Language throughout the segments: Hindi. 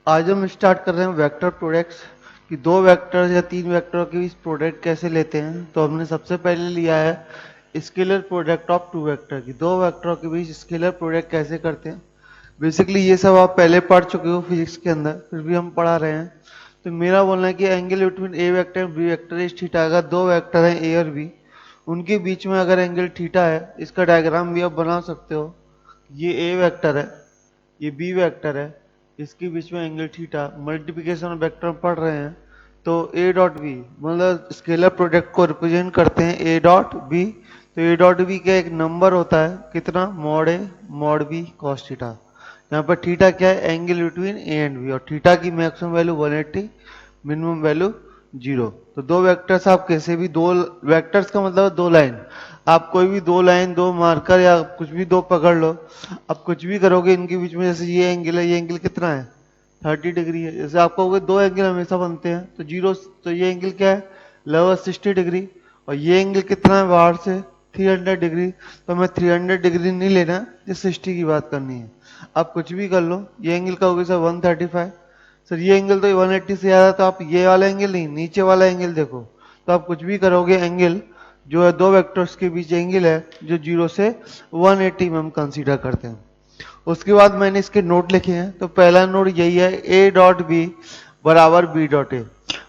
आज हम स्टार्ट कर रहे हैं वेक्टर प्रोडक्ट्स कि दो वेक्टर या तीन वेक्टरों के बीच प्रोडक्ट कैसे लेते हैं। तो हमने सबसे पहले लिया है scalar product of two vector की दो वेक्टरों के बीच स्केलर प्रोडक्ट कैसे करते हैं। बेसिकली ये सब आप पहले पढ़ चुके हो फिजिक्स के अंदर, फिर भी हम पढ़ा रहे हैं। तो मेरा बोलना है कि angle between A vector and B vector is theta. अगर दो वेक्टर हैं ए और बी, उनके बीच में अगर एंगल थीटा है, इसका डायग्राम भी आप बना सकते हो। ये ए वेक्टर है, ये बी वेक्टर है, इसके बीच में angle theta, multiplication of vector पढ़ रहे हैं। तो ए डॉट बी मतलब स्केलर प्रोडक्ट को रिप्रेजेंट करते हैं ए डॉट बी। तो ए डॉट बी का एक नंबर होता है कितना, मॉड ए मॉड बी कॉस थीटा। यहाँ पर थीटा क्या है, angle between A and B, और थीटा की मैक्सिमम वैल्यू 180, मिनिमम वैल्यू 0। तो दो वेक्टर्स आप कैसे भी, दो वेक्टर्स का मतलब दो लाइन, आप कोई भी दो लाइन दो मार्कर या कुछ भी दो पकड़ लो, आप कुछ भी करोगे इनके बीच में। जैसे ये एंगल है, ये एंगल कितना है 30 डिग्री है। जैसे आप कहोगे दो एंगल हमेशा बनते हैं तो जीरो, तो ये एंगल क्या है लगभग 60 डिग्री, और ये एंगल कितना है बाहर से 300 डिग्री। तो हमें 300 डिग्री नहीं लेना, ये 60 की बात करनी है। आप कुछ भी कर लो, ये एंगल का होगा सर 135, सर ये एंगल तो 180 से ज्यादा, तो आप ये वाला एंगल नहीं नीचे वाला एंगल देखो। तो आप कुछ भी करोगे एंगल जो है दो वेक्टर्स के बीच एंगल है जो 0 से 180 में हम कंसीडर करते हैं। उसके बाद मैंने इसके नोट लिखे हैं। तो पहला नोट यही है, ए डॉट बी बराबर बी डॉट ए।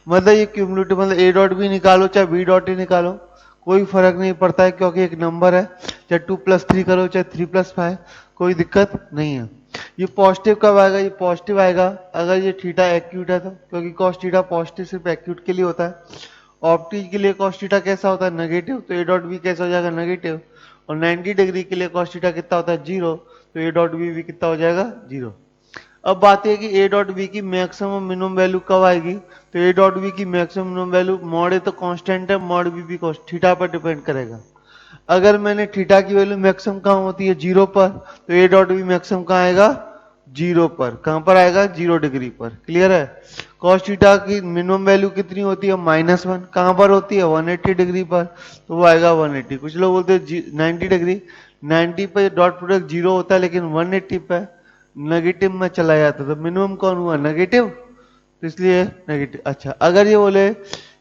मतलब ये क्यूमुलेटिव, मतलब ए डॉट बी निकालो चाहे बी डॉट ए निकालो, कोई फर्क नहीं पड़ता है, क्योंकि एक नंबर है। चाहे 2+3 करो चाहे 3+5, कोई दिक्कत नहीं है। ये पॉजिटिव कब आएगा, ये पॉजिटिव आएगा अगर ये थीटा एक्यूट है तो, क्योंकि कॉस थीटा पॉजिटिव सिर्फ एक्यूट के लिए होता है। ऑप्टिक के लिए कॉस थीटा कैसा होता है नेगेटिव, तो ए डॉट बी कैसा हो जाएगा नेगेटिव। और 90 डिग्री के लिए कॉस थीटा कितना होता है 0, तो ए डॉट बी भी कितना हो जाएगा 0। अब बात है कि ए डॉट बी की मैक्सिमम मिनिमम वैल्यू कब आएगी। तो ए डॉट बी की मैक्सिमम मिनिमम वैल्यू, मॉड ए तो कांस्टेंट है, मॉड बी भी थीटा पर डिपेंड करेगा। अगर मैंने थीटा की वैल्यू मैक्सिमम कहाँ होती है 0 पर, तो ए डॉट बी मैक्सिमम कहाँ आएगा 0 पर। कहां पर आएगा 0 डिग्री पर। क्लियर है। कॉस थीटा की मिनिमम वैल्यू कितनी होती है -1, कहां पर होती है 180 डिग्री पर, तो वो आएगा 180। कुछ लोग बोलते हैं 90 डिग्री, 90 पे डॉट प्रोडक्ट 0 होता है, लेकिन 180 पे नेगेटिव में चला जाता है, तो मिनिमम कौन हुआ नेगेटिव, तो इसलिए नेगेटिव। अच्छा, अगर ये बोले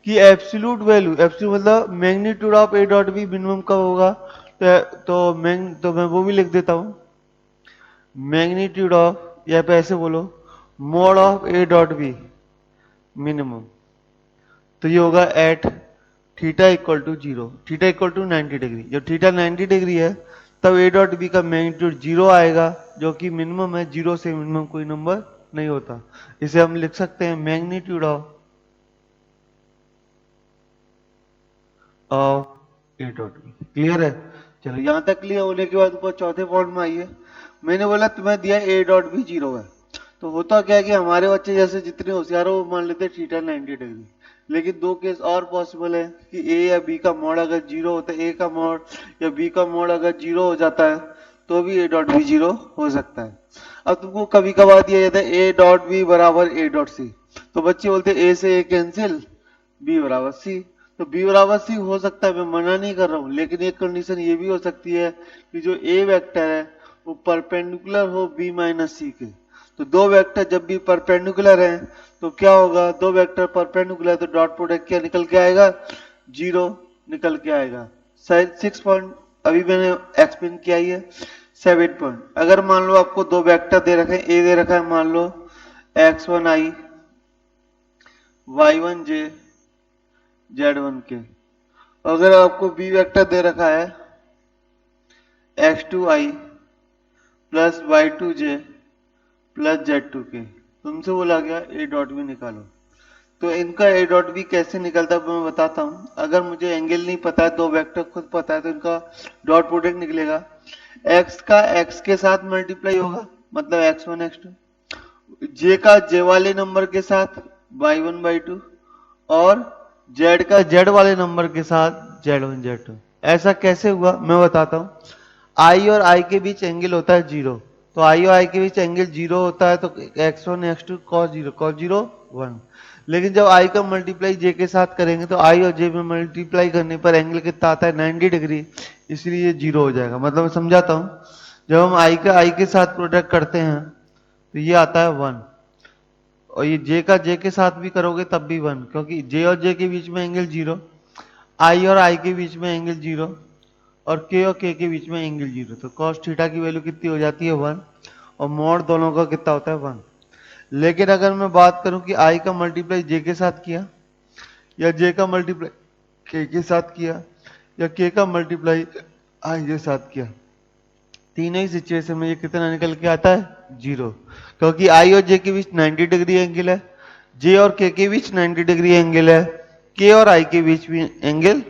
कि एब्सोल्यूट वैल्यू, एब्सोल्यूट मतलब magnitude of A dot B minimum कब होगा, तो मैं वो भी लिख देता हूं, मैग्नीट्यूड ऑफ, या पे ऐसे बोलो mod of A dot B minimum, तो ये होगा at theta equal to 0, theta equal to 90 degree. जब थीटा 90 डिग्री है तब ए डॉट बी का मैग्नीट्यूड 0 आएगा, जो कि मिनिमम है। 0 से मिनिमम कोई नंबर नहीं होता। इसे हम लिख सकते हैं magnitude of A dot B. Clear है। चलो यहां तक क्लियर होने के बाद ऊपर चौथे पॉइंट में आइए। मैंने बोला तुम्हें दिया ए डॉट बी 0 है, तो होता क्या है कि हमारे बच्चे जैसे जितने होशियार हो वो मान लेते थीटा 90 डिग्री। लेकिन दो केस और पॉसिबल है कि ए या बी का मोड अगर 0 होता है, ए का मोड या बी का मोड अगर 0 हो जाता है, तो भी ए डॉट बी 0 हो सकता है। अब तुमको कभी कभार दिया जाता है ए डॉट बी बराबर ए डॉट सी, तो बच्चे बोलते हैं ए से ए कैंसिल, बी बराबर सी। तो बी बराबर सी हो सकता है, मैं मना नहीं कर रहा हूं, लेकिन एक कंडीशन ये भी हो सकती है कि जो ए वेक्टर है वो परपेंडिकुलर हो बी माइनस सी के। तो दो वेक्टर जब भी परपेंडिकुलर हैं तो क्या होगा, दो वेक्टर परपेंडिकुलर, तो डॉट प्रोडक्ट क्या निकल के आएगा 0 निकल के आएगा। 6 पॉइंट अभी मैंने एक्सप्लेन किया ही है। 7 पॉइंट, अगर मान लो आपको दो वेक्टर दे रखे हैं, ए दे रखा है मान लो x1i y1j z1 के, अगर आपको बी वेक्टर दे रखा है x2i plus y2j plus z2 के, तुमसे बोला गया ए डॉट बी निकालो। तो इनका ए डॉट बी कैसे निकलता है मैं बताता हूं। अगर मुझे एंगल नहीं पता है, दो वेक्टर खुद पता है, तो इनका डॉट प्रोडक्ट निकलेगा। x का x के साथ मल्टीप्लाई होगा, मतलब x1 x2, j का j वाले नंबर के साथ y1 y2, और z का z वाले नंबर के साथ z1 z2। ऐसा कैसे हुआ मैं बताता हूं। i और i के बीच एंगल होता है 0, तो i और i के बीच एंगल 0 होता है, तो x1 x2 cos 0 1। लेकिन जब i का मल्टीप्लाई j के साथ करेंगे तो i और j में मल्टीप्लाई करने पर एंगल कितना आता है 90 डिग्री, इसलिए ये 0 हो जाएगा। मतलब मैं समझाता हूं, जब हम i का i के साथ प्रोडक्ट करते हैं तो ये आता है 1, और ये जे का जे के साथ भी करोगे तब भी 1, क्योंकि जे और जे के बीच में एंगल 0, आई और आई के बीच में एंगल 0, और के के बीच में एंगल 0। तो कॉस थीटा की वैल्यू कितनी हो जाती है 1, और मॉड दोनों का कितना होता है 1। लेकिन अगर मैं बात करूं कि आई का मल्टीप्लाई जे के साथ किया, या जे का मल्टीप्लाई के साथ किया, या के का मल्टीप्लाई आई के साथ किया, तीनों ही सिचुएशन में ये कितना निकल के आता है 0, क्योंकि आई और जे के बीच 90 डिग्री एंगल है, जे और के बीच 90 डिग्री एंगल है, के और आई के बीच भी एंगल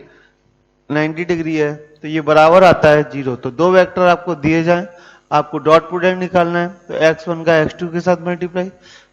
90 डिग्री है, तो ये बराबर आता है 0। तो दो वेक्टर आपको दिए जाएं, आपको डॉट प्रोडक्ट निकालना है, तो x1 का x2 के साथ मल्टीप्लाई,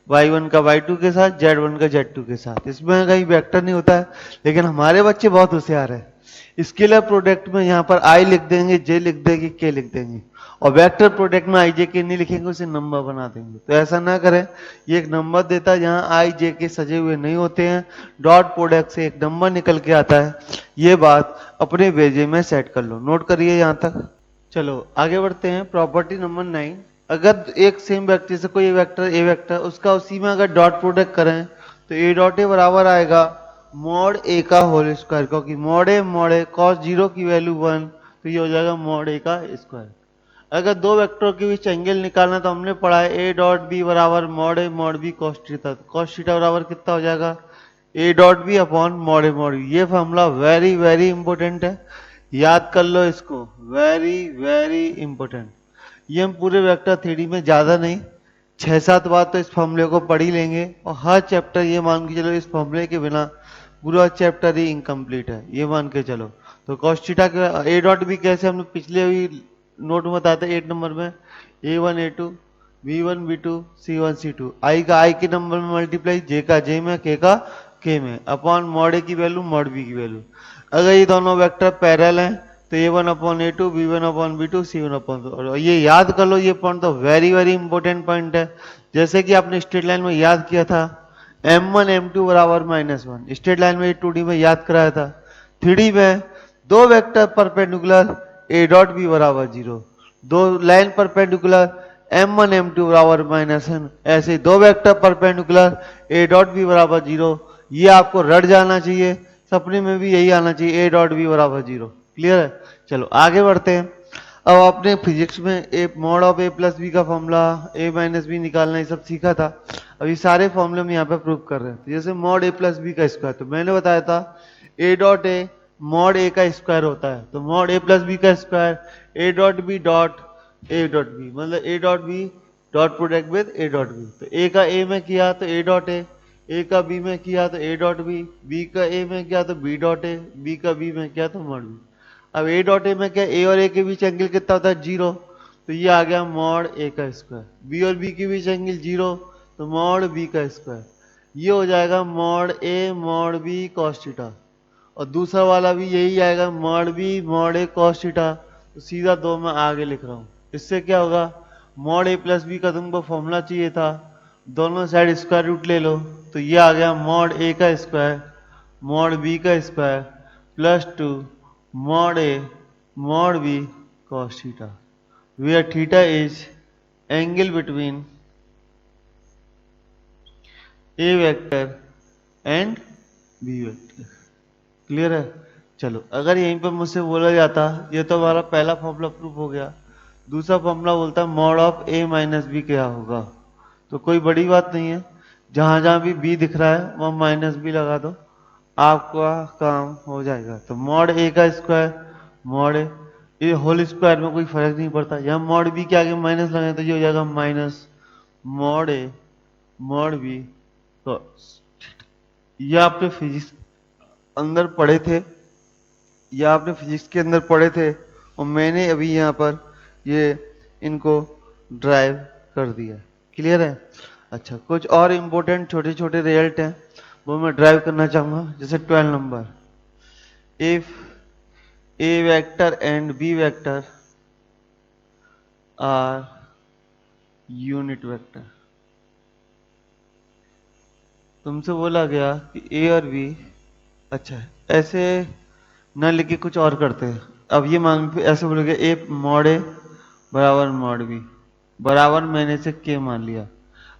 y1 का y2 के साथ, z1 का z2 के साथ। इसमें कहीं वेक्टर नहीं होता है, लेकिन हमारे बच्चे बहुत होशियार है, स्केलर प्रोडक्ट में यहाँ पर i लिख देंगे, j लिख देंगे, k लिख देंगे, और वेक्टर प्रोडक्ट में आई जे के नहीं लिखेंगे, उसे नंबर बना देंगे। तो ऐसा ना करें, ये एक नंबर देता है जहां आई जे के सजे हुए नहीं होते हैं, डॉट प्रोडक्ट से एक नंबर निकल के आता है। ये बात अपने भेजे में सेट कर लो, नोट करिए यहां तक। चलो आगे बढ़ते हैं, प्रॉपर्टी नंबर 9। अगर एक सेम वेक्टर से कोई वेक्टर ए वेक्टर, उसका उसी में अगर डॉट प्रोडक्ट करें तो ए डॉट ए बराबर आएगा मॉड ए का होल स्क्वायर, क्योंकि मॉड ए कॉस 0 की वैल्यू 1, तो ये हो जाएगा मॉड ए का स्क्वायर। अगर दो वेक्टर के बीच एंगल निकालना तो हमने पढ़ा है ए डॉट बी बराबर मॉड ए mod B cos theta. Cos theta बराबर कितना हो जाएगा ए डॉट बी अपॉन मॉड ए मॉड बी। ये फॉर्मूला वेरी वेरी इंपॉर्टेंट है, याद कर लो इसको, वेरी वेरी इंपॉर्टेंट। ये हम पूरे वेक्टर थ्योरी में ज्यादा नहीं 6-7 बार तो इस फॉर्मूले को पढ़ ही लेंगे, और हर चैप्टर ये मान के चलो इस फॉर्मूले के बिना पूरा चैप्टर ही इनकम्प्लीट है, ये मान के चलो। तो कॉस थीटा का ए डॉट बी कैसे हमने पिछले भी नोट में बताते 8 नंबर में, a1 a2 b1 b2 c1 c2, आई का आई के नंबर में मल्टीप्लाई, जे का जे में, के का के में, अपॉन मॉड ए की वैल्यू मॉड बी की वैल्यू। अगर ये दोनों वेक्टर पैरेलल हैं तो a1 upon a2 b1 upon b2 c1 upon, और ये याद कर लो, ये पॉइंट तो वेरी वेरी इंपॉर्टेंट पॉइंट है। जैसे कि आपने स्ट्रेट लाइन में याद किया था m1 m2 बराबर -1, स्ट्रेट लाइन में 2D में याद कराया था। 3D में दो vector perpendicular A dot B बराबर 0, दो लाइन परपेंडिकुलर m1 m2 बराबर -1, ऐसे दो vector perpendicular A dot B बराबर 0। ये आपको रट जाना चाहिए, सपने में भी यही आना चाहिए, ए डॉट बी बराबर 0। क्लियर है? चलो आगे बढ़ते हैं। अब आपने फिजिक्स में a mod of A plus B का फॉर्मूला, ए माइनस बी निकालना, ये सब सीखा था। अभी सारे फॉर्मूले हम यहाँ पे प्रूव कर रहे हैं। जैसे मॉड ए प्लस बी का स्क्वायर, तो मैंने बताया था ए डॉट ए मॉड ए का स्क्वायर होता है, तो मॉड ए प्लस बी का square A dot B dot a dot b, मतलब a dot B dot product with a dot b. तो ए का ए में किया तो ए डॉट ए का बी में किया तो ए डॉट बी का ए में किया तो बी डॉट ए, बी का बी में किया तो मॉड बी। अब ए डॉट ए में क्या, ए और ए के बीच एंगल कितना होता है 0, तो ये आ गया मॉड ए का स्क्वायर। बी और बी के बीच एंगल 0, तो मॉड बी का स्क्वायर। ये हो जाएगा मॉड ए मॉड बी कॉस थीटा, और दूसरा वाला भी यही आएगा मॉड बी मॉड ए कॉस थीटा। तो सीधा 2 में आगे लिख रहा हूं। इससे क्या होगा, मॉड ए प्लस बी का तुमको फॉर्मूला चाहिए था, दोनों साइड स्क्वायर रूट ले लो, तो ये आ गया मॉड ए का स्क्वायर मॉड बी का square plus 2 mod A mod B cos theta, where theta is angle between A vector and B vector. Clear है? चलो अगर यहीं पर मुझसे बोला जाता, ये तो हमारा पहला फॉर्मूला प्रूफ हो गया, दूसरा फॉर्मूला बोलता है mod of A minus B क्या होगा। तो कोई बड़ी बात नहीं है, जहां जहां भी बी दिख रहा है वहां माइनस बी लगा दो, आपका काम हो जाएगा। तो मॉड ए का स्क्वायर मॉड ए, ये होल स्क्वायर में कोई फर्क नहीं पड़ता, यहाँ मॉड बी के आगे माइनस लगाए तो ये हो जाएगा माइनस मॉड ए मॉड बी। तो ये आपने फिजिक्स अंदर पढ़े थे, या आपने फिजिक्स के अंदर पढ़े थे, और मैंने अभी यहाँ पर ये इनको ड्राइव कर दिया। क्लियर है? अच्छा, कुछ और इम्पोर्टेंट छोटे छोटे रिजल्ट हैं वो मैं ड्राइव करना चाहूंगा। जैसे 12 number, if A vector and B vector are unit vector. तुमसे बोला गया कि ए और बी, अच्छा ऐसे न लिखे कुछ और करते हैं। अब ये मांग ऐसे बोलोगे ए मॉड ए बराबर मॉड बी बराबर, मैंने से के मान लिया।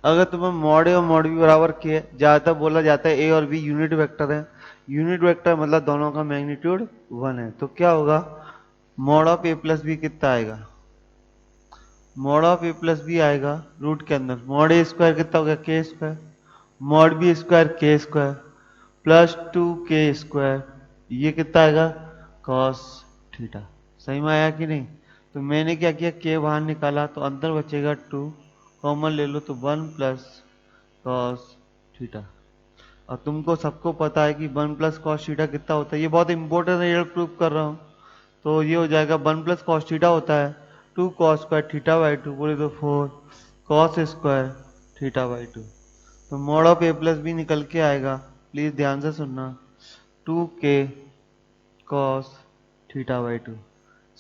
अगर तुम्हें मॉड ए और मॉड बी बराबर के ज्यादातर बोला जाता है ए और बी यूनिट वेक्टर है, यूनिट वेक्टर मतलब दोनों का मैग्नीट्यूड 1 है, तो क्या होगा mod of A plus B कितना आएगा, mod of A plus B आएगा रूट के अंदर मॉड ए स्क्वायर कितना हो गया K square, mod B square K square plus 2 K square, ये कितना आएगा कॉस थीटा। सही में आया कि नहीं? तो मैंने क्या किया के बाहर निकाला तो अंदर बचेगा 2, कॉमन ले लो तो 1 प्लस कॉस थीटा। और तुमको सबको पता है कि 1 प्लस कॉस थीटा कितना होता है, ये बहुत इंपॉर्टेंट रिजल्ट प्रूव कर रहा हूँ। तो ये हो जाएगा 1 प्लस कॉस थीटा होता है 2 कॉस स्क्वायर थीटा बाई 2 बोले तो 4 कॉस स्क्वायर थीटा बाई 2। तो mod of A plus B निकल के आएगा, प्लीज ध्यान से सुनना, 2k cos theta by 2।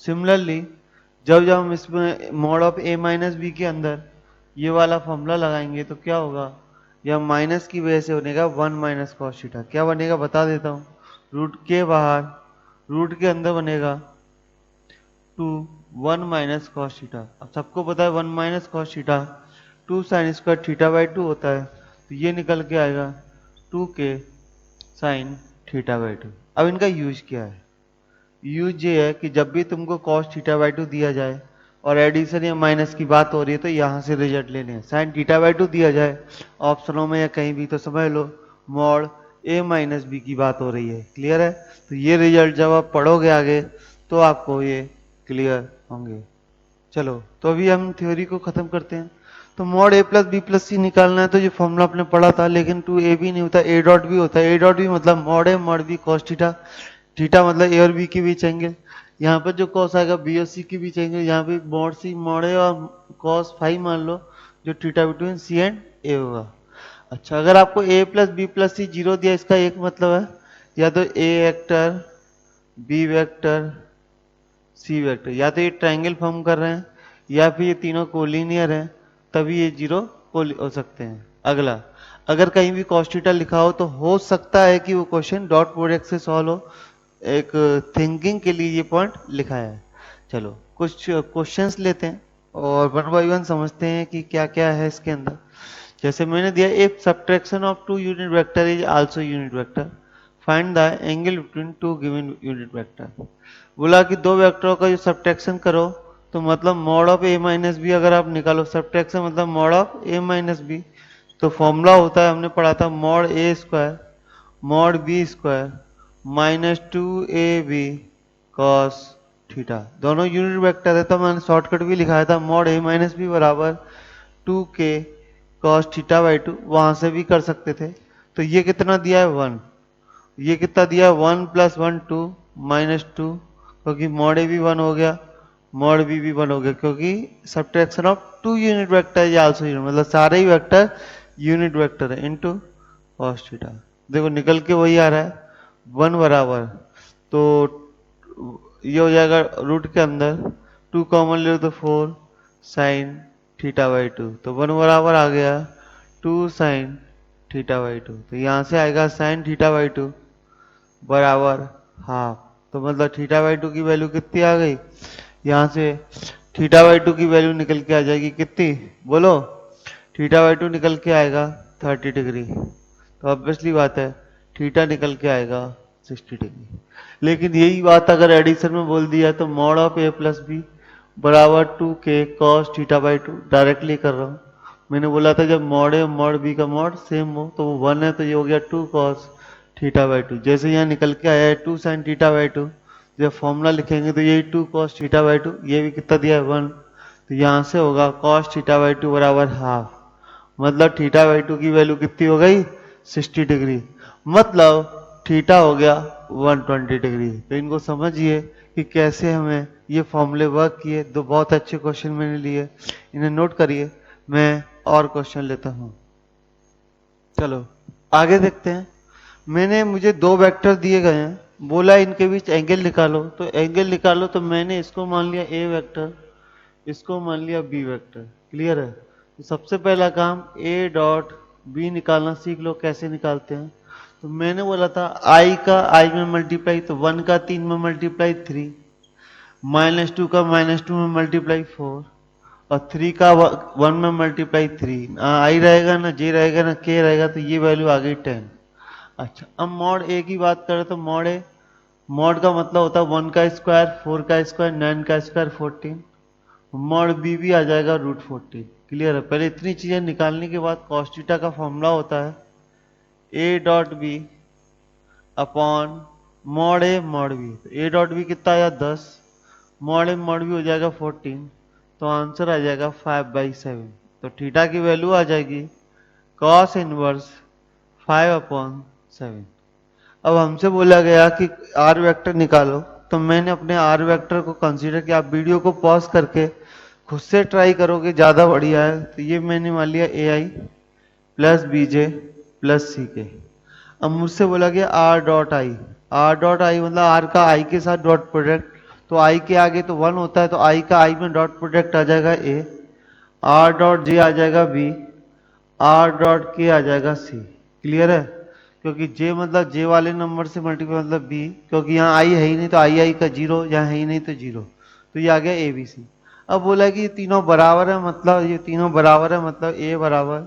Similarly जब जब हम इसमें mod of A minus B के अंदर ये वाला फॉर्मूला लगाएंगे तो क्या होगा, यह माइनस की वजह से बनेगा 1 माइनस कॉस थीटा। क्या बनेगा बता देता हूँ, रूट के बाहर रूट के अंदर बनेगा 2 1 माइनस कॉस थीटा। अब सबको पता है 1 minus cos theta 2 sine square theta by 2 होता है, तो ये निकल के आएगा 2k साइन थीटा बाई 2। अब इनका यूज क्या है, यूज ये है कि जब भी तुमको कॉस थीटा बाई 2 दिया जाए और एडिशन या माइनस की बात हो रही है तो यहाँ से रिजल्ट लेने हैं। साइन थीटा बाई 2 दिया जाए ऑप्शनों में या कहीं भी तो समझ लो मॉड ए माइनस बी की बात हो रही है। क्लियर है? तो ये रिजल्ट जब आप पढ़ोगे आगे तो आपको ये क्लियर होंगे। चलो तो अभी हम थ्योरी को खत्म करते हैं। तो मॉड ए प्लस बी प्लस सी निकालना है तो ये फॉर्मूला आपने पढ़ा था, लेकिन 2a भी नहीं होता, ए डॉट भी होता है। ए डॉट भी मतलब मॉड ए mod B cos theta, theta मतलब ए और बी के बीच एंगल, यहाँ पर जो कॉस आएगा बी और सी के बीच एंगल, यहाँ पे मॉड सी मॉड ए और कॉस फाइव मान लो जो theta between c and a होगा। अच्छा अगर आपको a plus B plus C zero दिया, इसका एक मतलब है या तो a vector b vector c vector, या तो ये ट्रायंगल फॉर्म कर रहे हैं या फिर ये तीनों कोलिनियर हैं, तभी ये जीरो हो सकते हैं। अगला अगर कहीं भी cos थीटा लिखा हो तो हो सकता है कि वो क्वेश्चन डॉट प्रोडक्ट से सॉल्व हो, एक थिंकिंग के लिए ये पॉइंट लिखा है। चलो कुछ क्वेश्चंस लेते हैं और वन बाय वन समझते हैं कि क्या क्या है इसके अंदर। जैसे मैंने दिया if subtraction of two unit vector is also unit vector find the angle between two given unit vector. बोला कि दो वेक्टरों का जो सब्ट्रैक्शन करो तो मतलब mod of A minus b अगर आप निकालो, सब्ट्रैक्शन मतलब mod of A minus b, तो फॉर्मूला होता है हमने पढ़ा था मॉड ए square mod B square minus 2ab cos theta. दोनों यूनिट वेक्टर है तो मैंने शॉर्टकट भी लिखाया था मॉड ए माइनस बी बराबर 2k कॉस थीटा बाई 2, वहां से भी कर सकते थे। तो ये कितना दिया है 1, ये कितना दिया है 1 प्लस 1 2 माइनस 2, क्योंकि मॉड ए भी 1 हो गया मॉड बी भी 1 हो गया, क्योंकि subtraction of two unit vector is also unit, मतलब सारे ही वेक्टर यूनिट वेक्टर है इनटू कॉस थीटा। देखो निकल के वही आ रहा है 1 बराबर, तो ये हो जाएगा रूट के अंदर 2 कॉमन ले लो तो 4 साइन थीटा बाई 2, तो 1 बराबर आ गया 2 साइन थीटा बाई 2। तो यहाँ से आएगा साइन थीटा बाई 2 बराबर हाफ, तो मतलब थीटा बाई 2 की वैल्यू कितनी आ गई, यहाँ से थीटा बाई 2 की वैल्यू निकल के आ जाएगी कितनी बोलो, थीटा बाई 2 निकल के आएगा 30 डिग्री। तो ऑब्वियसली बात है थीटा निकल के आएगा 60 डिग्री। लेकिन यही बात अगर एडिशन में बोल दिया तो mod of A plus B बराबर 2k cos theta by 2, directly कर रहा हूँ। मैंने बोला था जब मॉड ए और मॉड बी का मॉड सेम हो तो वो 1 है, तो ये हो गया 2 कॉस थीटा बाई 2। जैसे यहाँ निकल के आया है 2 साइन थीटा बाई 2, जब फॉर्मूला लिखेंगे तो यही 2 कॉस थीटा बाई 2, ये भी कितना दिया है 1, तो यहाँ से होगा कॉस थीटा बाई 2 बराबर हाफ, मतलब थीटा बाई 2 की वैल्यू कितनी हो गई 60 डिग्री, मतलब थीटा हो गया 120 डिग्री। तो इनको समझिए कि कैसे हमें ये फॉर्मूले वर्क किए। दो बहुत अच्छे क्वेश्चन मैंने लिए, इन्हें नोट करिए। मैं और क्वेश्चन लेता हूँ। चलो आगे देखते हैं। मुझे दो वेक्टर दिए गए हैं, बोला इनके बीच एंगल निकालो, तो एंगल निकालो तो मैंने इसको मान लिया ए वेक्टर, इसको मान लिया बी वेक्टर। क्लियर है? तो सबसे पहला काम ए डॉट बी निकालना सीख लो कैसे निकालते हैं। तो मैंने बोला था आई का आई में मल्टीप्लाई, तो 1 का 3 में मल्टीप्लाई 3, -2 का -2 में मल्टीप्लाई 4, और 3 का 1 में मल्टीप्लाई 3, ना आई रहेगा ना जे रहेगा ना के रहेगा, तो ये वैल्यू आ गई 10। अच्छा, अब मॉड ए की बात करें तो मॉड ए, मॉड का मतलब होता है 1 का स्क्वायर, 4 का स्क्वायर, 9 का स्क्वायर, 14। मॉड बी भी आ जाएगा √14। क्लियर है? पहले इतनी चीजें निकालने के बाद cos थीटा का फॉर्मूला होता है ए डॉट बी अपॉन मॉड ए मॉड बी। तो ए डॉट बी कितना आया 10, मॉड ए मॉड बी हो जाएगा 14, तो आंसर आ जाएगा 5/7। तो थीटा की वैल्यू आ जाएगी cos इनवर्स 5/7। अब हमसे बोला गया कि आर वेक्टर निकालो, तो मैंने अपने आर वेक्टर को कंसीडर किया। आप वीडियो को पॉज करके खुद से ट्राई करोगे ज़्यादा बढ़िया है। तो ये मैंने मान लिया ए आई plus B J plus C के। अब मुझसे बोला गया R dot I, R dot I मतलब आर का आई के साथ डॉट प्रोडक्ट, तो आई के आगे तो 1 होता है, तो आई का आई में डॉट प्रोडक्ट आ जाएगा ए, आर डॉट जे आ जाएगा बी, आर डॉट के आ जाएगा सी। क्लियर है? क्योंकि जे मतलब जे वाले नंबर से मल्टीप्लाई मतलब बी, क्योंकि यहाँ आई है ही नहीं तो आई आई का जीरो, यहाँ है ही नहीं तो जीरो, तो ये आ गया ए बी सी। अब बोला कि ये तीनों बराबर है, मतलब ये तीनों बराबर है, मतलब ए बराबर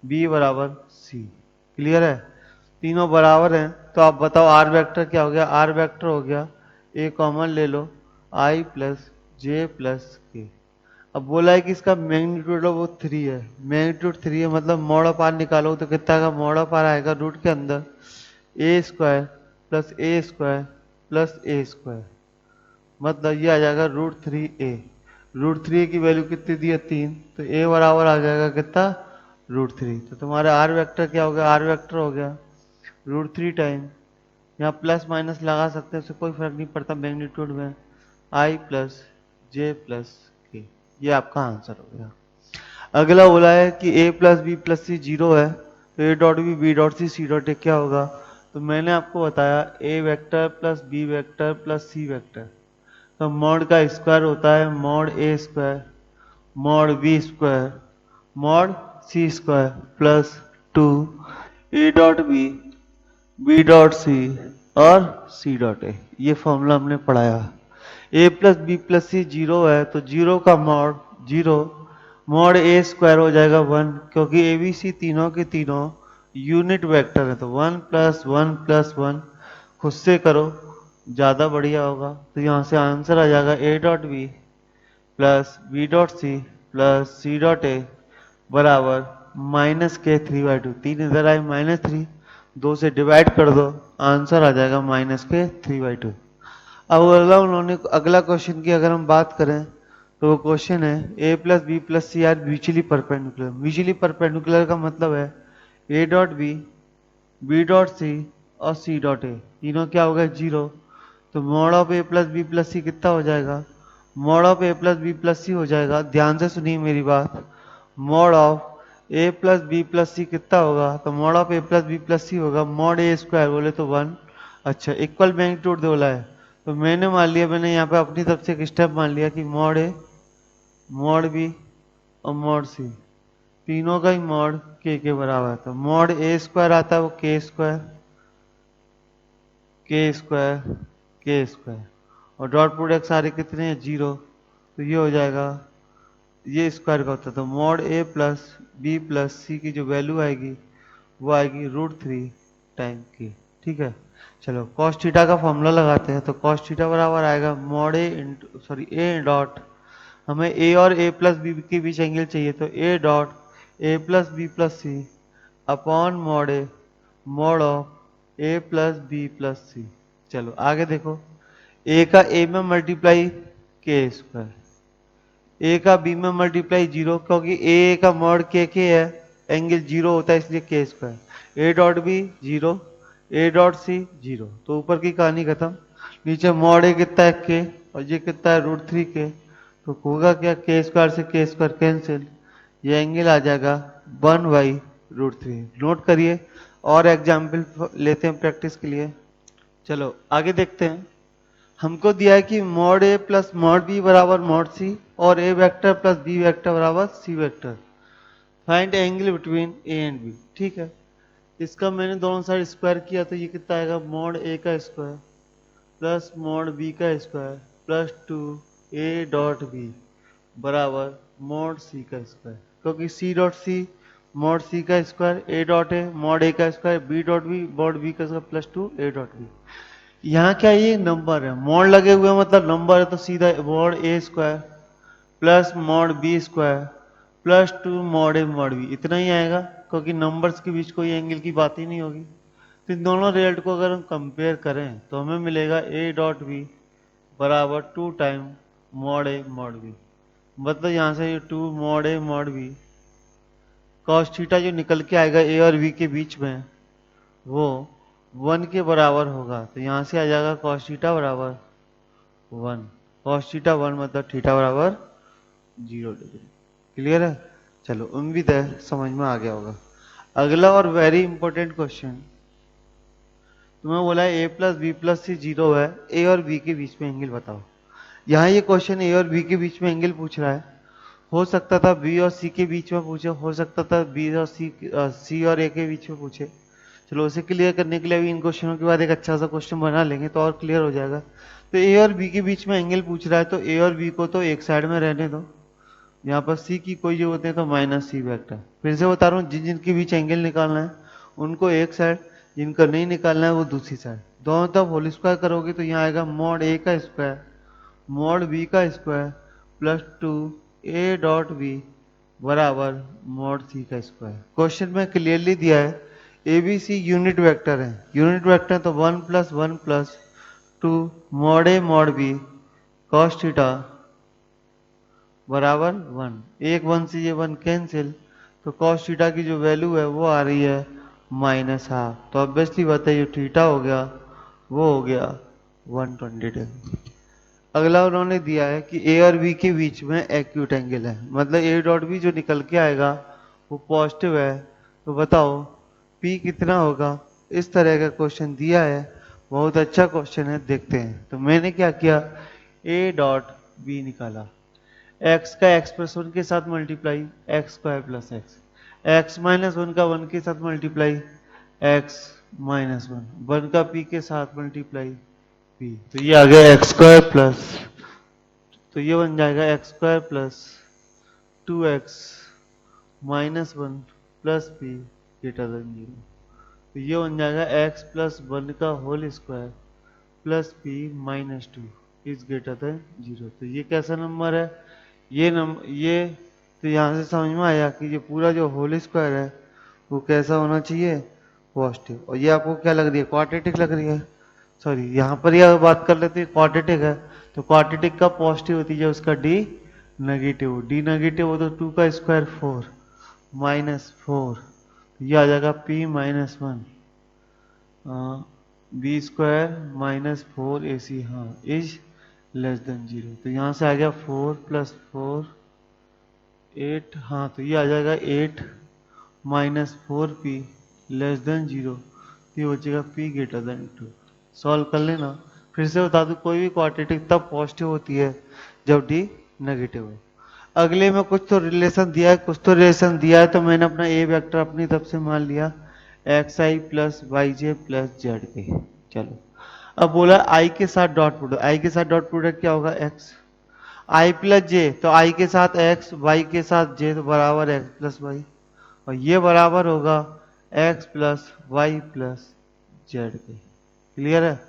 बी बराबर सी। क्लियर है? तीनों बराबर हैं, तो आप बताओ आर वेक्टर क्या हो गया? आर वेक्टर हो गया ए कॉमन ले लो आई प्लस जे प्लस के। अब बोला है कि इसका मैग्नीट्यूड वो 3 है, मैग्नीट्यूड 3 है, मतलब मॉड ऑफ आर निकालो तो कितना का मॉड ऑफ आर आएगा रूट के अंदर ए स्क्वायर प्लस ए स्क्वायर प्लस ए स्क्वायर, मतलब ये आ जाएगा √3a। √3 की वैल्यू कितनी दी है 3, तो a बराबर आ जाएगा कितना √3। तो तुम्हारा आर वेक्टर क्या हो गया? आर वेक्टर हो गया √3 टाइम, यहाँ प्लस माइनस लगा सकते हैं, उससे कोई फर्क नहीं पड़ता मैग्नीट्यूड में, आई प्लस जे प्लस के। ये आपका आंसर हो गया। अगला बोला है कि a plus B plus C zero है, तो a dot B B dot C C dot A क्या होगा? तो मैंने आपको बताया a vector plus B vector plus C vector, तो मॉड का स्क्वायर होता है मॉड ए square mod B square mod सी स्क्वायर प्लस 2 ए डॉट बी डॉट सी और सी डॉट ए। ये फॉर्मूला हमने पढ़ाया। A plus B plus C zero है, तो जीरो का मॉड जीरो, मॉड ए स्क्वायर हो जाएगा 1, क्योंकि ए बी सी तीनों के तीनों यूनिट वेक्टर है, तो 1 प्लस 1 प्लस 1 खुद से करो ज़्यादा बढ़िया होगा। तो यहाँ से आंसर आ जाएगा ए dot B plus B dot C plus C dot A बराबर -k3/2। 3 इधर आए -3, 2 से डिवाइड कर दो, आंसर आ जाएगा -k3/2। अब अगला क्वेश्चन की अगर हम बात करें तो वो क्वेश्चन है a plus B plus c are mutually perpendicular. Mutually perpendicular का मतलब है ए डॉट बी डॉट सी और सी डॉट ए तीनों क्या हो गए जीरो, तो mod of A plus B plus c कितना हो जाएगा? Mod of A plus B plus c हो जाएगा, ध्यान से सुनिए मेरी बात, mod of A plus B plus c कितना होगा? तो mod of A plus B plus c होगा मॉड ए स्क्वायर, बोले तो 1। अच्छा, इक्वल मैग्नीट्यूड बोला है, तो मैंने मान लिया, मैंने यहाँ पे अपनी तरफ से एक स्टेप मान लिया कि मॉड ए मॉड बी और मॉड सी तीनों का ही मॉड के बराबर है। तो मॉड ए स्क्वायर आता है वो के स्क्वायर और डॉट प्रोडक्ट सारे कितने हैं? जीरो, तो ये हो जाएगा, ये स्क्वायर का होता है, तो मॉड ए प्लस बी प्लस सी की जो वैल्यू आएगी वो आएगी √3 टाइम की। ठीक है, चलो कॉस थीटा का फॉर्मूला लगाते हैं। तो कॉस थीटा बराबर आएगा मॉड ए डॉट, हमें ए और ए प्लस बी के बीच एंगल चाहिए, तो ए dot a plus B plus c upon mod of A plus B plus c. चलो आगे देखो, ए का ए में मल्टीप्लाई के स्क्वायर, ए का बी में मल्टीप्लाई जीरो, क्योंकि ए का मॉड के है, एंगल जीरो होता है इसलिए K square, A dot B zero A dot C zero, तो ऊपर की कहानी खत्म। नीचे मॉड ए कितना है के और ये कितना है √3 के, तो होगा क्या के स्क्वायर से के स्क्वायर कैंसिल, ये एंगल आ जाएगा 1/√3। नोट करिए और एग्जाम्पल लेते हैं प्रैक्टिस के लिए। चलो आगे देखते हैं। हमको दिया है कि मॉड ए प्लस मॉड बी बराबर मॉड सी और a vector plus B vector बराबर c vector. Find angle between A and b. ठीक है, इसका मैंने दोनों साइड स्क्वायर किया, तो ये कितना आएगा? मॉड ए का स्क्वायर प्लस मॉड बी का स्क्वायर प्लस 2 ए डॉट बी बराबर मॉड सी का स्क्वायर, क्योंकि सी डॉट सी मॉड सी का square A dot a mod ए का square b dot b mod B का स्क्वायर प्लस टू ए डॉट बी। यहाँ क्या ये नंबर है, मॉड लगे हुए मतलब नंबर है, तो सीधा मॉड ए square plus mod B square plus two mod ए मॉड बी, इतना ही आएगा, क्योंकि नंबर्स के बीच कोई एंगल की बात ही नहीं होगी। तो इन दोनों रिजल्ट को अगर हम कंपेयर करें तो हमें मिलेगा ए डॉट बी बराबर टू टाइम मॉड ए मॉड बी। मतलब यहाँ से ये टू मॉड ए मॉड बी कॉस थीटा जो निकल के आएगा ए और बी के बीच में वो वन के बराबर होगा। तो यहाँ से आ जाएगा कॉस थीटा बराबर वन, कॉस थीटा वन मतलब थीटा बराबर 0 डिग्री। क्लियर है? चलो उम्मीद है समझ में आ गया होगा। अगला और वेरी इंपॉर्टेंट क्वेश्चन, तुम्हें बोला है a plus B plus C zero है, ए और बी के बीच में एंगल बताओ। यहाँ ये क्वेश्चन ए और बी के बीच में एंगल पूछ रहा है। हो सकता था बी और सी के बीच में पूछे, हो सकता था बी और सी और ए के बीच में पूछे। चलो उसे क्लियर करने के लिए अभी इन क्वेश्चनों के बाद एक अच्छा सा क्वेश्चन बना लेंगे तो और क्लियर हो जाएगा। तो ए और बी के बीच में एंगल पूछ रहा है, तो ए और बी को तो एक साइड में रहने दो, यहाँ पर सी की कोई जरूरत नहीं, तो माइनस सी वेक्टर। फिर से बता रहा हूँ, जिन जिनके बीच एंगल निकालना है उनको एक साइड, जिनका नहीं निकालना है वो दूसरी साइड। दोनों तरफ होल स्क्वायर करोगे तो यहाँ आएगा मॉड ए का स्क्वायर मॉड बी का स्क्वायर प्लस टू ए डॉट बी बराबर मॉड सी का स्क्वायर। क्वेश्चन में क्लियरली दिया है A B C unit vector है, यूनिट वेक्टर तो वन प्लस टू मॉड ए मॉड बी कॉस थीटा बराबर वन। एक वन से ये वन कैंसिल, तो कॉस थीटा की जो वैल्यू है वो आ रही है माइनस हाफ। तो ऑब्वियसली बात है, जो थीटा हो गया वो हो गया 120 डिग्री। अगला उन्होंने दिया है कि ए और बी के बीच में एक्यूट एंगल है, मतलब ए डॉट बी जो निकल के आएगा वो पॉजिटिव है। तो बताओ पी कितना होगा। इस तरह का क्वेश्चन दिया है, बहुत अच्छा क्वेश्चन है, देखते हैं। तो मैंने क्या किया, ए डॉट बी निकाला, एक्स का एक्स प्लस वन के साथ multiply x square plus x, x minus one का वन के साथ multiply x minus one, one का पी के साथ मल्टीप्लाई पी, तो ये आ गया एक्स स्क्वायर प्लस, तो ये बन जाएगा X square plus two X minus one plus P greater than zero. तो ये बन जाएगा एक्स प्लस वन का whole square plus P minus two is greater than zero. तो ये कैसा नंबर है, ये नंबर ये, तो यहाँ से समझ में आया कि ये पूरा जो होल स्क्वायर है वो कैसा होना चाहिए, पॉजिटिव। और ये आपको क्या लग रही है, क्वाड्रेटिक लग रही है। सॉरी, यहाँ पर यह बात कर लेते हैं क्वाड्रेटिक है, तो क्वाड्रेटिक का पॉजिटिव होती है उसका डी नेगेटिव, डी नेगेटिव हो तो टू का स्क्वायर फोर माइनस फोर, ये आ जाएगा p minus one b square minus four a c, हाँ इज लेस देन जीरो। तो यहाँ से आ गया फोर प्लस फोर एट, हाँ तो ये आ जाएगा at minus four P less than zero, ये बचेगा P greater than two. Solve कर लेना। फिर से बता दूं, कोई भी क्वाड्रेटिक तब पॉजिटिव होती है जब डी नेगेटिव हो। अगले में कुछ तो रिलेशन दिया है, कुछ तो रिलेशन दिया है, तो मैंने अपना ए वेक्टर अपनी तरफ से मान लिया एक्स आई प्लस वाई जे प्लस जेड के। चलो अब बोला आई के साथ डॉट प्रोडक्ट, आई के साथ डॉट प्रोडक्ट क्या होगा, एक्स आई प्लस जे, तो आई के साथ एक्स वाई के साथ जे, तो बराबर एक्स प्लस वाई, और ये बराबर होगा X plus Y plus Z के। क्लियर है?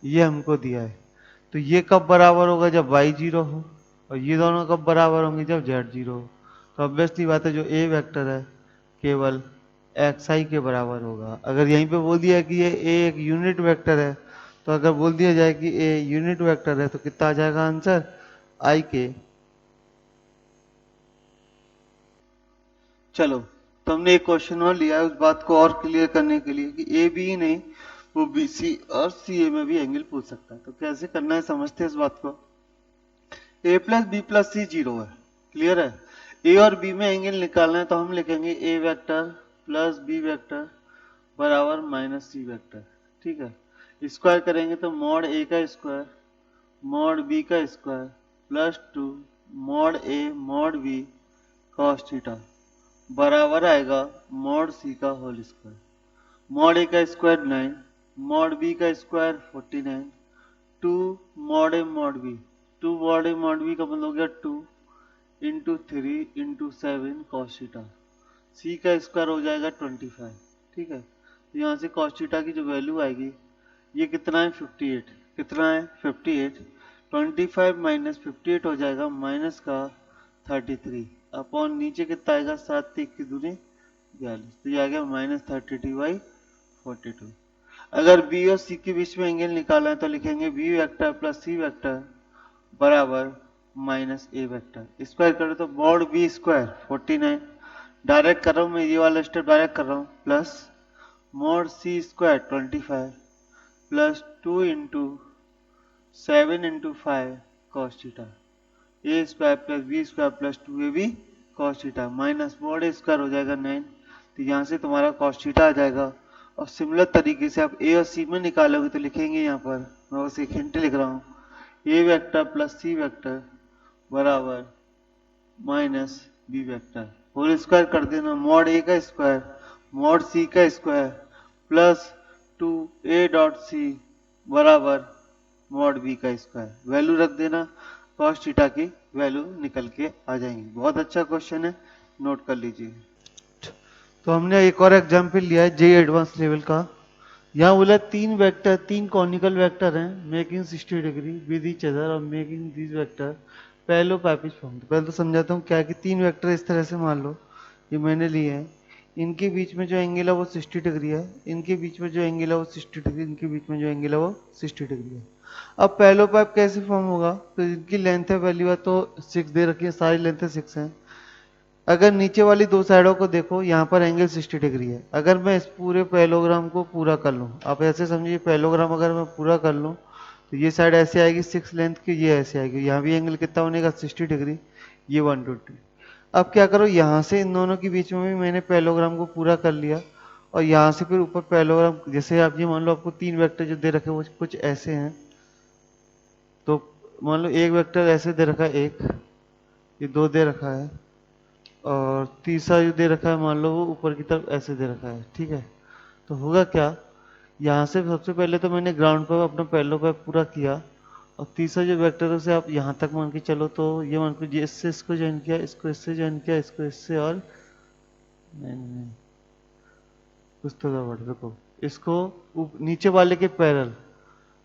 ये हमको दिया है। तो ये कब बराबर होगा, जब वाई जीरो हो, और ये दोनों कब बराबर होंगे, जब जेड जीरो हो। तो ऑब्वियसली बात है, जो ए वेक्टर है केवल एक्स आई के बराबर होगा। अगर यहीं पे बोल दिया कि ये ए एक यूनिट वेक्टर है, तो अगर बोल दिया जाए कि ए यूनिट वेक्टर है तो कितना आ जाएगा आंसर, आई के। चलो, तो हमने एक क्वेश्चन और लिया है उस बात को और क्लियर करने के लिए कि ए बी नहीं, वो बी सी और सी ए में भी एंगल पूछ सकता है। तो कैसे करना है समझते हैं इस बात को। ए प्लस बी प्लस सी जीरो है, क्लियर है। ए और बी में एंगल निकालना है, तो हम लिखेंगे ए वेक्टर प्लस बी वेक्टर बराबर माइनस सी वेक्टर। ठीक है, स्क्वायर करेंगे तो मॉड ए का स्क्वायर मॉड बी का स्क्वायर प्लस टू मॉड ए मॉड बी कॉस थीटा बराबर आएगा मॉड सी का होल स्क्वायर। मॉड ए का स्क्वायर 9, मॉड बी का स्क्वायर 49, टू मॉड ए मॉड बी, टू मॉड ए मॉड बी का मतलब हो गया two into 3 into 7 cos theta. C का स्क्वायर हो जाएगा 25। ठीक है, तो यहाँ से कॉस थीटा की जो वैल्यू आएगी, ये कितना है 58। कितना है 58। 25 माइनस 58 हो जाएगा माइनस का 33 अपॉन नीचे कितना आएगा 7 3 की दूनी 42, तो ये आ गया -32/42। अगर बी और सी के बीच में एंगल निकालना है तो लिखेंगे B vector plus C vector बराबर माइनस ए वेक्टर। स्क्वायर करो तो मॉड बी स्क्वायर 49। डायरेक्ट कर रहा हूँ मैं, ये वाला स्टेप डायरेक्ट कर रहा हूँ, plus mod C square 25 plus 2 into 7 into 5 cos theta. A square plus b square plus 2ab cos theta minus mod A square हो जाएगा 9। तो यहाँ से तुम्हारा कॉस थीटा आ जाएगा। और सिमिलर तरीके से आप ए और सी में निकालोगे तो लिखेंगे यहाँ पर, मैं बस एक हिंट लिख रहा हूँ, A vector plus C vector बराबर minus B vector. Whole square कर देना, मॉड ए का स्क्वायर मॉड सी का square plus 2a dot C बराबर मॉड बी का स्क्वायर। वैल्यू रख देना, कॉस थीटा की वैल्यू निकल के आ जाएंगी। बहुत अच्छा क्वेश्चन है, नोट कर लीजिए। तो हमने एक और एग्जाम्पल लिया है जे एडवांस लेवल का। यहाँ बोला तीन कॉनिकल वेक्टर हैं making 60 degree with each other और मेकिंग दिस वेक्टर पैरेलल पैपिज फॉर्म। तो पहले तो समझाता हूँ क्या है कि तीन वेक्टर इस तरह से मान लो, ये मैंने लिए हैं, इनके बीच में जो एंगल है वो 60 डिग्री है, इनके बीच में जो एंगल है वो 60 डिग्री, इनके बीच में जो एंगल है वो 60 डिग्री है। अब पैरेलल पाइप कैसे फॉर्म होगा, तो इनकी लेंथ है वैल्यू है तो 6 दे रखी है, सारी लेंथ 6 है। अगर नीचे वाली दो साइडों को देखो, यहाँ पर एंगल 60 डिग्री है। अगर मैं इस पूरे पैरेललोग्राम को पूरा कर लूँ, आप ऐसे समझिए पैरेललोग्राम अगर मैं पूरा कर लूँ तो ये साइड ऐसे आएगी 6 लेंथ की, ये ऐसे आएगी, यहाँ भी एंगल कितना बनेगा 60 डिग्री, ये 120। अब क्या करो, यहाँ से इन दोनों के बीच में भी मैंने पैरेललोग्राम को पूरा कर लिया और यहाँ से फिर ऊपर पैरेललोग्राम, जैसे आप ये मान लो आपको तीन वेक्टर जो दे रखे वो कुछ ऐसे हैं, तो मान लो एक वेक्टर ऐसे दे रखा है, एक ये दो दे रखा है और तीसरा जो दे रखा है मान लो वो ऊपर की तरफ ऐसे दे रखा है। ठीक है, तो होगा क्या, यहाँ से सबसे पहले तो मैंने ग्राउंड पर अपना पैरेलल पाइप पूरा किया और तीसरा जो वेक्टर है उसे आप यहाँ तक मान के चलो, तो ये मान के इससे इसको ज्वाइन किया, इसको इससे ज्वाइन किया, इसको इससे, और नहीं कुछ तो गड़बड़, देखो इसको नीचे वाले के पैरेलल।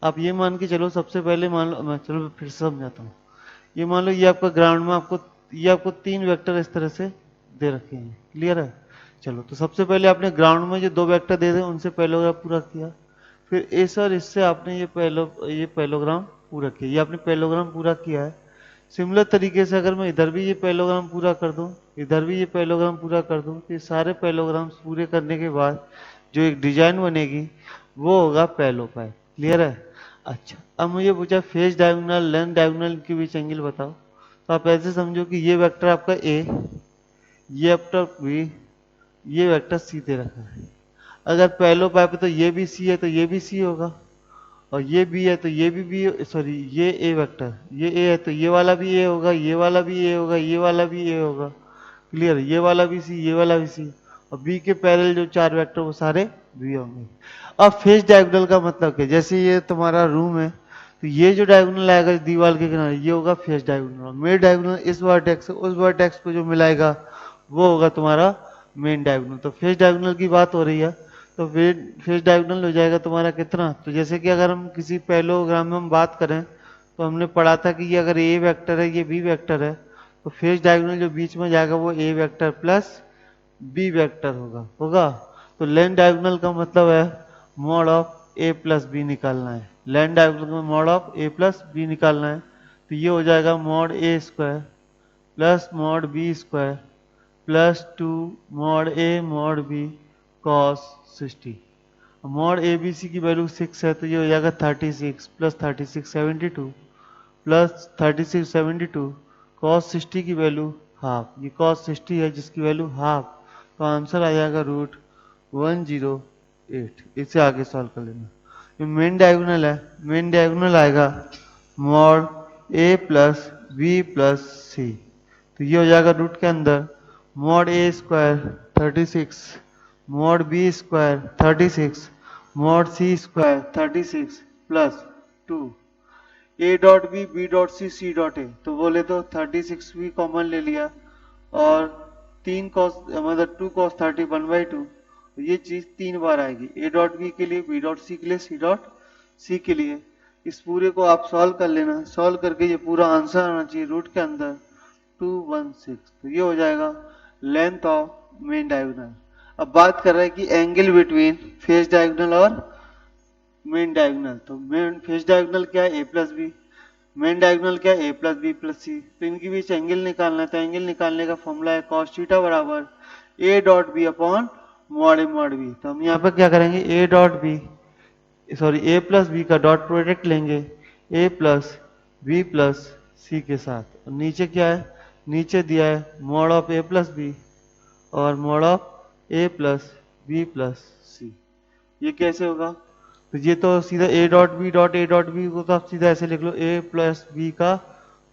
आप ये मान के चलो, सबसे पहले मान लो, मैं चलो फिर से समझाता हूँ। ये मान लो ये आपका ग्राउंड में आपको तीन वेक्टर इस तरह से दे रखे हैं, क्लियर है। चलो तो सबसे पहले आपने ग्राउंड में जो दो वेक्टर दे दे उनसे पैरेललोग्राम पूरा किया, फिर इस और इससे आपने ये पैरेललोग्राम पूरा किया, ये आपने पैरेललोग्राम पूरा किया है। सिमिलर तरीके से अगर मैं इधर भी ये पैरेललोग्राम पूरा कर दूं, इधर भी ये पैरेललोग्राम पूरा कर दूं, तो ये सारे पैरेललोग्राम्स पूरे करने के बाद जो एक डिजाइन बनेगी वो होगा पैरेलल पाइप। क्लियर है। अच्छा, अब मुझे पूछा फेस डायगोनल लेंथ डायगोनल के बीच एंगल बताओ, तो आप ऐसे समझो कि ये वेक्टर आपका ए, ये वेक्टर बी, ये वेक्टर सी दे रखा है। अगर पैरेलल पाइप है तो ये भी सी है तो ये भी सी होगा, और ये बी है तो ये भी बी, सॉरी ये ए वेक्टर, ये ए है तो ये वाला भी ए होगा, ये वाला भी ए होगा, ये वाला भी ए होगा। क्लियर, ये वाला भी सी, ये वाला भी सी, और बी के पैरेलल जो चार वेक्टर वो सारे बी होंगे। अब फेस डायगोनल का मतलब क्या, जैसे ये तुम्हारा रूम है तो ये जो डायगोनल आएगा दीवार के किनारे ये होगा फेस डायगोनल। मेन डायगोनल इस वर्टेक्स से उस वर्टेक्स पे जो मिलाएगा वो होगा तुम्हारा मेन डायगोनल। तो फेस डायगोनल की बात हो रही है, तो फेस डायगोनल हो जाएगा तुम्हारा कितना, तो जैसे कि अगर हम किसी पैरेललोग्राम में हम बात करें तो हमने पढ़ा था कि ये अगर ए वेक्टर है ये बी वेक्टर है, तो फेस डायगोनल जो बीच में जाएगा वो A vector plus B vector होगा। तो लेंथ डायगोनल का मतलब है mod of A plus B निकालना है। लेंथ डायगोनल में mod of A plus B निकालना है, तो ये हो जाएगा mod A square plus mod B square plus 2 mod A mod B cos 60। Mod A B C की वैल्यू 6 है तो ये हो जाएगा 36 प्लस 36 72 प्लस 36 72 कॉस 60 की वैल्यू हाफ, ये कॉस 60 है जिसकी वैल्यू हाफ, तो आंसर आ जाएगा √108। इसे आगे सॉल्व कर लेना। ये मेन डायगोनल है, मेन डायगोनल आएगा मॉड ए प्लस बी प्लस सी, तो ये हो जाएगा रूट के अंदर mod A square 36 mod B square 36 mod C square 36 plus 2 A dot B dot C dot A, तो बोले तो 36 भी कॉमन ले लिया और 3 कॉस मतलब 2 कॉस 30 1/2, ये चीज 3 बार आएगी, ए डॉट बी के लिए, बी डॉट सी के लिए, सी डॉट सी के लिए। इस पूरे को आप सॉल्व कर लेना, सॉल्व करके ये पूरा आंसर आना चाहिए रूट के अंदर 216, तो ये हो जाएगा लेंथ ऑफ मेन डायगोनल। अब बात कर रहे हैं कि एंगल बिटवीन फेस डायगोनल और मेन डायगोनल, तो मेन फेस डायगोनल क्या है, a plus B, main diagonal क्या है, a plus B plus C, तो इनके बीच एंगल निकालना है, तो एंगल निकालने का फॉर्मूला है कॉस थीटा बराबर A dot B upon mod A mod B. तो हम यहाँ पर क्या करेंगे, A dot B sorry A plus B का डॉट प्रोडक्ट लेंगे A plus B plus C के साथ, और नीचे क्या है, नीचे दिया है mod of A plus B और mod of A plus B plus C. ये कैसे होगा, तो ये तो सीधा ए डॉट बी को तो आप सीधा ऐसे लिख लो ए प्लस बी का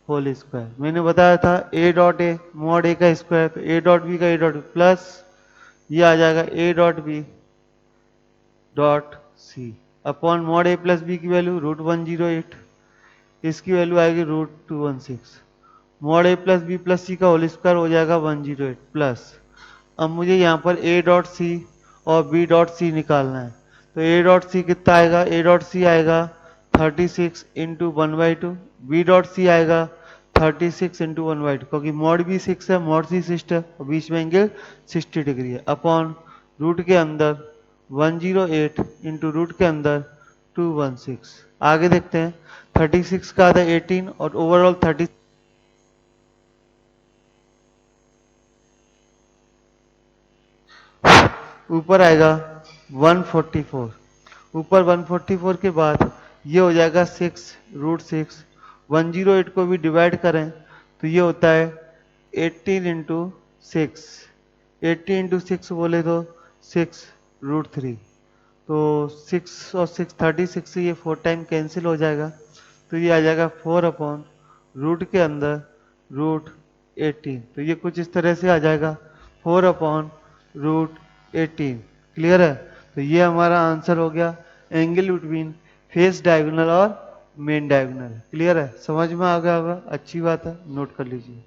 होल स्क्वायर। मैंने बताया था ए डॉट ए मॉड ए का स्क्वायर, तो ए डॉट बी का ए डॉट प्लस ये आ जाएगा ए dot B dot C upon mod ए प्लस बी की वैल्यू √108, इसकी वैल्यू आएगी √216, मॉड ए प्लस बी प्लस सी का होल स्क्वायर हो जाएगा 108 प्लस। अब मुझे यहाँ पर ए डॉट सी और बी डॉट सी निकालना है, तो ए डॉट सी कितना आएगा, ए डॉट सी आएगा 36 इंटू 1/2, बी डॉट सी आएगा 36 इंटू 1/2, क्योंकि मॉड बी 6 है, मॉड सी 6 है और बीच में एंगल 60 डिग्री है, अपॉन रूट के अंदर 108 इंटू रूट के अंदर 216। आगे देखते हैं, 36 का आधा 18 और ओवरऑल 30 ऊपर आएगा 144, ऊपर 144 के बाद ये हो जाएगा 6√6, 108 को भी डिवाइड करें तो ये होता है 18 इंटू 6, 80 इंटू 6 बोले तो 6√3, तो 6 और 6 36 से ये 4 टाइम कैंसिल हो जाएगा, तो ये आ जाएगा 4 अपॉन रूट के अंदर √18, तो ये कुछ इस तरह से आ जाएगा 4 अपॉन √18। क्लियर है, तो ये हमारा आंसर हो गया एंगल बिटवीन फेस डायगोनल और मेन डायगोनल। क्लियर है, समझ में आ गया होगा, अच्छी बात है, नोट कर लीजिए।